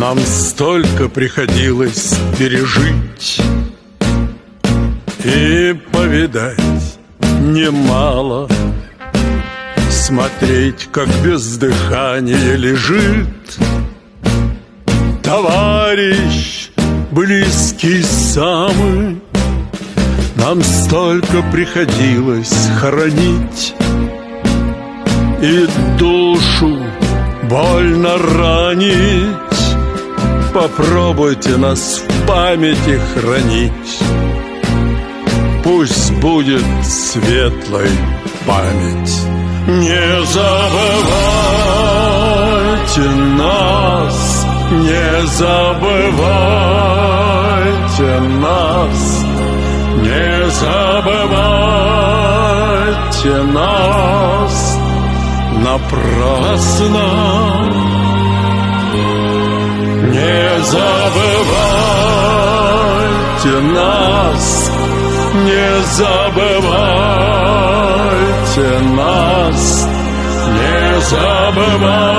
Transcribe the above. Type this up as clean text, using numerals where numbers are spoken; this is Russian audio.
Нам столько приходилось пережить и повидать немало. Смотреть, как без дыхания лежит товарищ, близкий самый. Нам столько приходилось хоронить и душу больно ранить. Попробуйте нас в памяти хранить. Пусть будет светлой память. Не забывайте нас, не забывайте нас, не забывайте нас напрасно. Не забывайте нас, не забывайте нас, не забывайте.